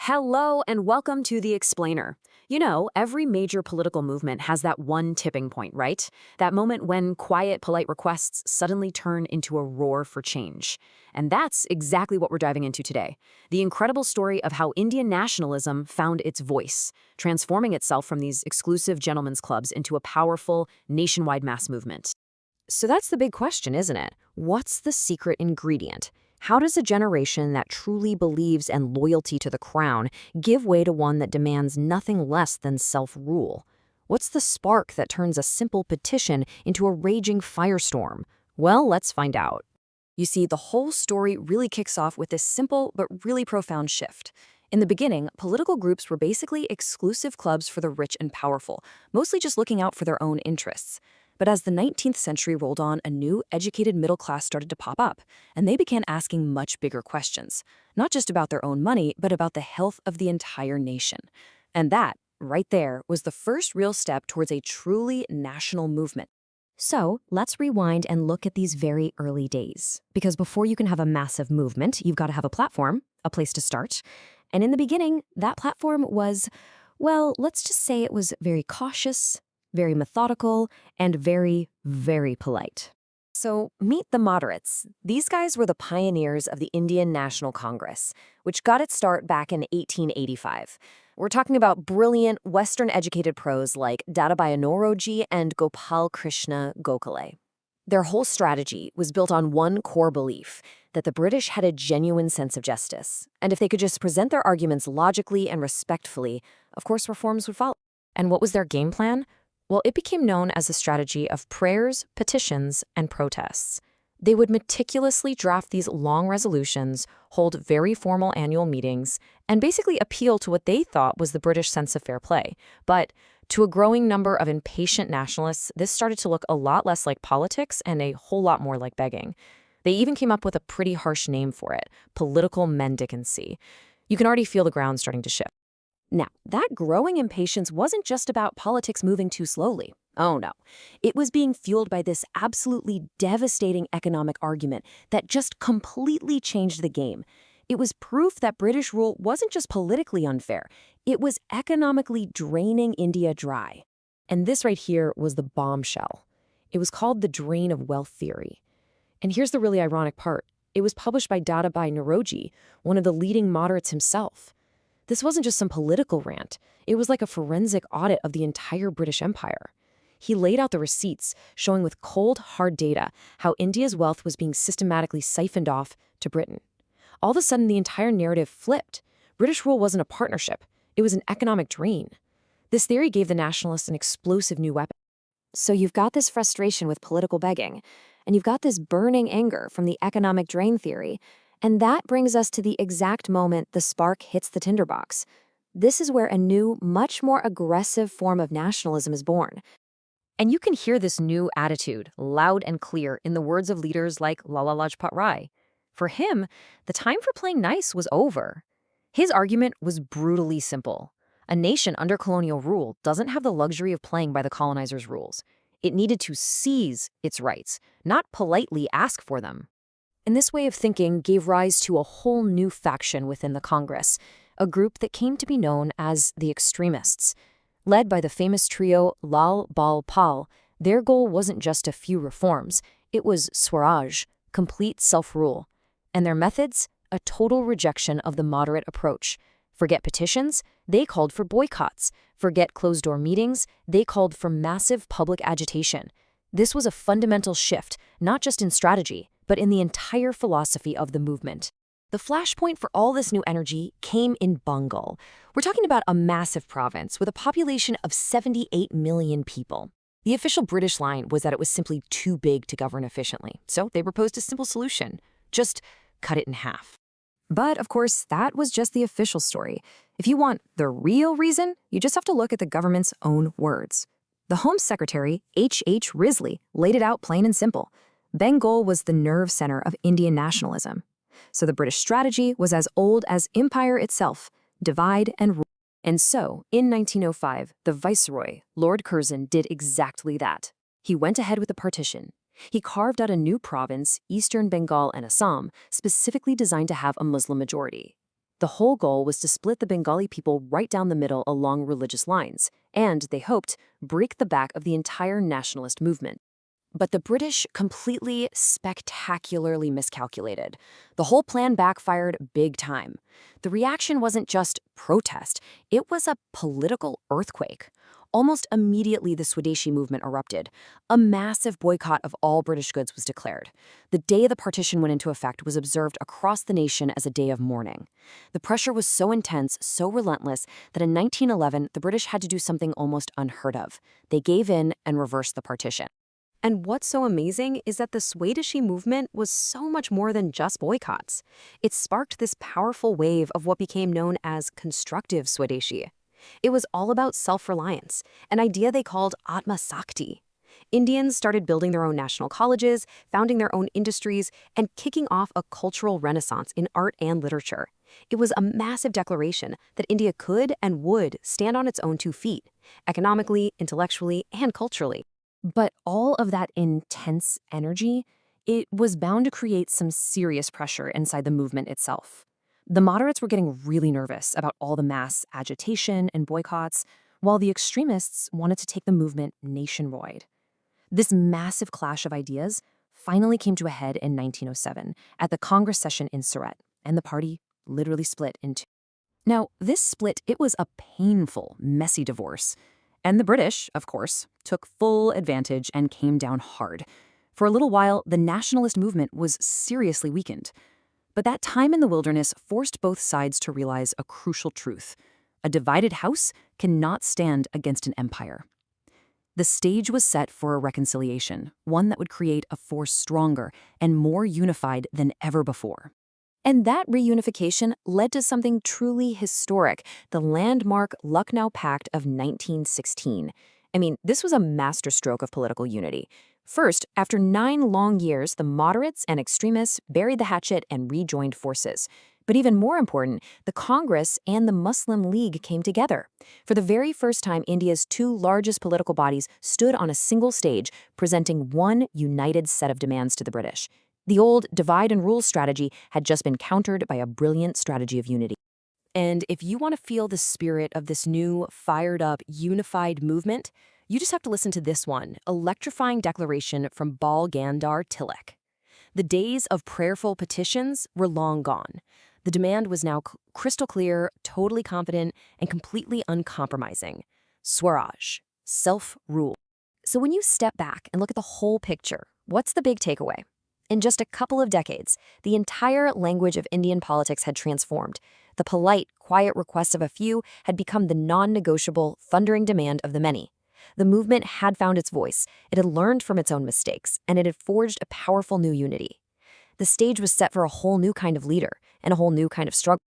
Hello and welcome to The Explainer. You know, every major political movement has that one tipping point, right? That moment when quiet, polite requests suddenly turn into a roar for change. And that's exactly what we're diving into today. The incredible story of how Indian nationalism found its voice, transforming itself from these exclusive gentlemen's clubs into a powerful, nationwide mass movement. So that's the big question, isn't it? What's the secret ingredient? How does a generation that truly believes in loyalty to the crown give way to one that demands nothing less than self-rule? What's the spark that turns a simple petition into a raging firestorm? Well, let's find out. You see, the whole story really kicks off with this simple but really profound shift. In the beginning, political groups were basically exclusive clubs for the rich and powerful, mostly just looking out for their own interests. But as the 19th century rolled on, a new educated middle class started to pop up, and they began asking much bigger questions, not just about their own money, but about the health of the entire nation. And that, right there, was the first real step towards a truly national movement. So let's rewind and look at these very early days. Because before you can have a massive movement, you've got to have a platform, a place to start. And in the beginning, that platform was, well, let's just say it was very cautious, very methodical, and very, very polite. So meet the moderates. These guys were the pioneers of the Indian National Congress, which got its start back in 1885. We're talking about brilliant Western-educated pros like Dadabhai Naoroji and Gopal Krishna Gokhale. Their whole strategy was built on one core belief, that the British had a genuine sense of justice. And if they could just present their arguments logically and respectfully, of course reforms would follow. And what was their game plan? Well, it became known as a strategy of prayers, petitions, and protests. They would meticulously draft these long resolutions, hold very formal annual meetings, and basically appeal to what they thought was the British sense of fair play. But to a growing number of impatient nationalists, this started to look a lot less like politics and a whole lot more like begging. They even came up with a pretty harsh name for it, political mendicancy. You can already feel the ground starting to shift. Now, that growing impatience wasn't just about politics moving too slowly. Oh no. It was being fueled by this absolutely devastating economic argument that just completely changed the game. It was proof that British rule wasn't just politically unfair, it was economically draining India dry. And this right here was the bombshell. It was called the drain of wealth theory. And here's the really ironic part. It was published by Dadabhai Naoroji, one of the leading moderates himself. This wasn't just some political rant. It was like a forensic audit of the entire British Empire. He laid out the receipts, showing with cold, hard data how India's wealth was being systematically siphoned off to Britain. All of a sudden, the entire narrative flipped. British rule wasn't a partnership. It was an economic drain. This theory gave the nationalists an explosive new weapon. So you've got this frustration with political begging, and you've got this burning anger from the economic drain theory. And that brings us to the exact moment the spark hits the tinderbox. This is where a new, much more aggressive form of nationalism is born. And you can hear this new attitude loud and clear in the words of leaders like Lala Lajpat Rai. For him, the time for playing nice was over. His argument was brutally simple. A nation under colonial rule doesn't have the luxury of playing by the colonizers' rules. It needed to seize its rights, not politely ask for them. And this way of thinking gave rise to a whole new faction within the Congress, a group that came to be known as the Extremists. Led by the famous trio Lal, Bal, Pal, their goal wasn't just a few reforms, it was Swaraj, complete self-rule. And their methods? A total rejection of the moderate approach. Forget petitions, they called for boycotts. Forget closed-door meetings, they called for massive public agitation. This was a fundamental shift, not just in strategy, but in the entire philosophy of the movement. The flashpoint for all this new energy came in Bengal. We're talking about a massive province with a population of 78 million people. The official British line was that it was simply too big to govern efficiently, so they proposed a simple solution. Just cut it in half. But, of course, that was just the official story. If you want the real reason, you just have to look at the government's own words. The Home Secretary, H.H. Risley, laid it out plain and simple. Bengal was the nerve center of Indian nationalism. So the British strategy was as old as empire itself, divide and rule. And so, in 1905, the Viceroy, Lord Curzon, did exactly that. He went ahead with the partition. He carved out a new province, Eastern Bengal and Assam, specifically designed to have a Muslim majority. The whole goal was to split the Bengali people right down the middle along religious lines, and, they hoped, break the back of the entire nationalist movement. But the British completely, spectacularly miscalculated. The whole plan backfired big time. The reaction wasn't just protest, it was a political earthquake. Almost immediately, the Swadeshi movement erupted. A massive boycott of all British goods was declared. The day the partition went into effect was observed across the nation as a day of mourning. The pressure was so intense, so relentless, that in 1911, the British had to do something almost unheard of. They gave in and reversed the partition. And what's so amazing is that the Swadeshi movement was so much more than just boycotts. It sparked this powerful wave of what became known as constructive Swadeshi. It was all about self-reliance, an idea they called Atma Sakti. Indians started building their own national colleges, founding their own industries, and kicking off a cultural renaissance in art and literature. It was a massive declaration that India could and would stand on its own 2 feet, economically, intellectually, and culturally. But all of that intense energy, it was bound to create some serious pressure inside the movement itself. The moderates were getting really nervous about all the mass agitation and boycotts, while the extremists wanted to take the movement nationwide. This massive clash of ideas finally came to a head in 1907 at the Congress session in Surat, and the party literally split in 2. Now, this split, it was a painful, messy divorce. And the British, of course, took full advantage and came down hard. For a little while, the nationalist movement was seriously weakened. But that time in the wilderness forced both sides to realize a crucial truth. A divided house cannot stand against an empire. The stage was set for a reconciliation, one that would create a force stronger and more unified than ever before. And that reunification led to something truly historic, the landmark Lucknow Pact of 1916. I mean, this was a masterstroke of political unity. First, after 9 long years, the moderates and extremists buried the hatchet and rejoined forces. But even more important, the Congress and the Muslim League came together. For the very first time, India's 2 largest political bodies stood on a single stage, presenting one united set of demands to the British. The old divide-and-rule strategy had just been countered by a brilliant strategy of unity. And if you want to feel the spirit of this new, fired-up, unified movement, you just have to listen to this one, electrifying declaration from Bal Gandhar Tilak. The days of prayerful petitions were long gone. The demand was now crystal clear, totally confident, and completely uncompromising. Swaraj, self-rule. So when you step back and look at the whole picture, what's the big takeaway? In just a couple of decades, the entire language of Indian politics had transformed. The polite, quiet request of a few had become the non-negotiable, thundering demand of the many. The movement had found its voice, it had learned from its own mistakes, and it had forged a powerful new unity. The stage was set for a whole new kind of leader and a whole new kind of struggle.